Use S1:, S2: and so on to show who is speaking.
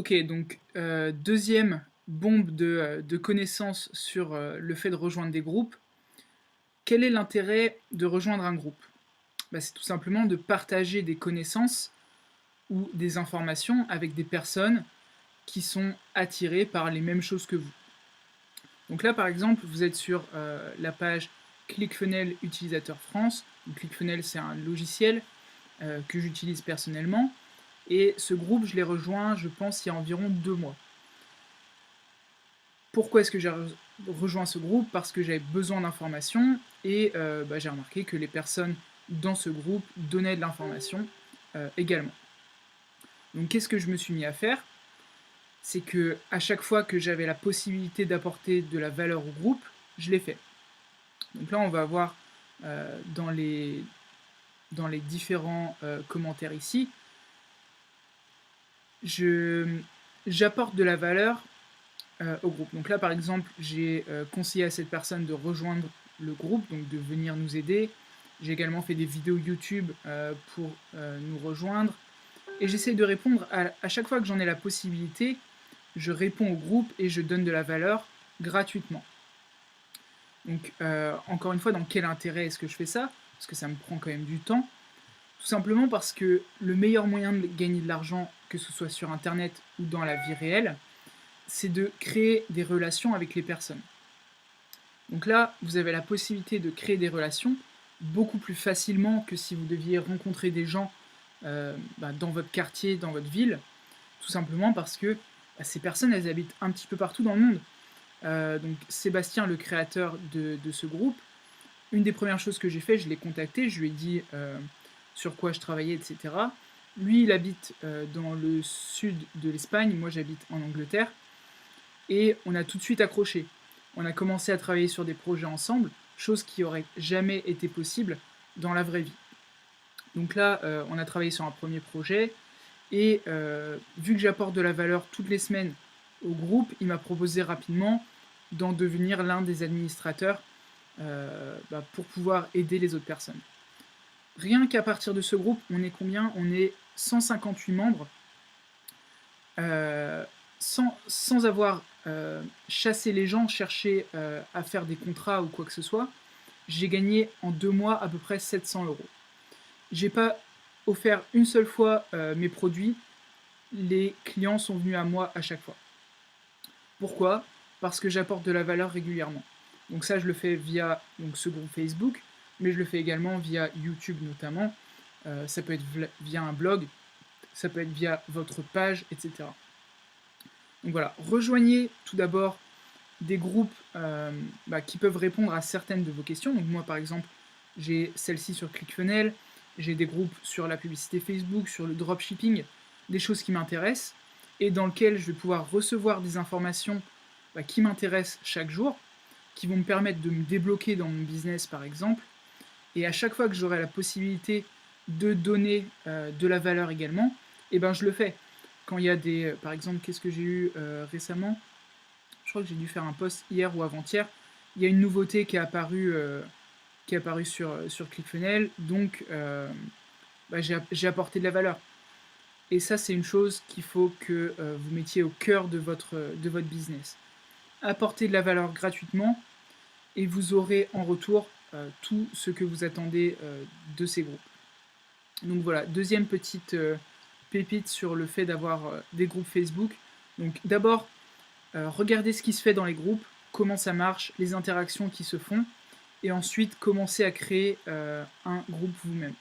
S1: OK, donc deuxième bombe de connaissances sur, le fait de rejoindre des groupes. Quel est l'intérêt de rejoindre un groupe? Bah, c'est tout simplement de partager des connaissances ou des informations avec des personnes qui sont attirées par les mêmes choses que vous. Donc là, par exemple, vous êtes sur, la page ClickFunnels Utilisateur France. Donc ClickFunnels, c'est un logiciel, que j'utilise personnellement et ce groupe, je l'ai rejoint, je pense, il y a environ 2 mois. Pourquoi est-ce que j'ai rejoint ce groupe? Parce que j'avais besoin d'informations et bah, j'ai remarqué que les personnes dans ce groupe donnaient de l'information, également. Donc qu'est-ce que je me suis mis à faire? C'est que à chaque fois que j'avais la possibilité d'apporter de la valeur au groupe, je l'ai fait. Donc là, on va voir, dans les différents, commentaires ici, je j'apporte de la valeur au groupe. Donc là, par exemple, j'ai conseillé à cette personne de rejoindre le groupe, donc de venir nous aider. J'ai également fait des vidéos YouTube pour nous rejoindre. Et j'essaie de répondre à chaque fois que j'en ai la possibilité, je réponds au groupe et je donne de la valeur gratuitement. Donc, encore une fois, dans quel intérêt est-ce que je fais ça? Parce que ça me prend quand même du temps. Tout simplement parce que le meilleur moyen de gagner de l'argent, que ce soit sur Internet ou dans la vie réelle, c'est de créer des relations avec les personnes. Donc là, vous avez la possibilité de créer des relations beaucoup plus facilement que si vous deviez rencontrer des gens dans votre quartier, dans votre ville, tout simplement parce que ces personnes, elles habitent un petit peu partout dans le monde. Donc Sébastien, le créateur de ce groupe, une des premières choses que j'ai fait, je l'ai contacté, je lui ai dit sur quoi je travaillais, etc. Lui, il habite dans le sud de l'Espagne, moi j'habite en Angleterre, et on a tout de suite accroché. On a commencé à travailler sur des projets ensemble, chose qui aurait jamais été possible dans la vraie vie. Donc là, on a travaillé sur un premier projet, et vu que j'apporte de la valeur toutes les semaines au groupe, il m'a proposé rapidement d'en devenir l'un des administrateurs pour pouvoir aider les autres personnes. Rien qu'à partir de ce groupe, on est combien? On est 158 membres, sans avoir chassé les gens, cherché à faire des contrats ou quoi que ce soit. J'ai gagné en 2 mois à peu près 700 euros. J'ai pas offert une seule fois mes produits, les clients sont venus à moi à chaque fois. Pourquoi? Parce que j'apporte de la valeur régulièrement. Donc ça, je le fais via donc, ce groupe Facebook, mais je le fais également via YouTube notamment. Ça peut être via un blog, ça peut être via votre page, etc. Donc voilà, rejoignez tout d'abord des groupes qui peuvent répondre à certaines de vos questions. Donc moi, par exemple, j'ai celle-ci sur ClickFunnels, j'ai des groupes sur la publicité Facebook, sur le dropshipping, des choses qui m'intéressent, et dans lesquels je vais pouvoir recevoir des informations qui m'intéressent chaque jour, qui vont me permettre de me débloquer dans mon business, par exemple. Et à chaque fois que j'aurai la possibilité de donner de la valeur également, eh ben je le fais. Quand il y a des... par exemple, qu'est-ce que j'ai eu récemment? Je crois que j'ai dû faire un post hier ou avant-hier. Il y a une nouveauté qui est apparue sur ClickFunnels, donc j'ai apporté de la valeur. Et ça, c'est une chose qu'il faut que vous mettiez au cœur de votre business. Apportez de la valeur gratuitement et vous aurez en retour tout ce que vous attendez de ces groupes. Donc voilà, deuxième petite pépite sur le fait d'avoir des groupes Facebook. Donc d'abord, regardez ce qui se fait dans les groupes, comment ça marche, les interactions qui se font, et ensuite commencez à créer un groupe vous-même.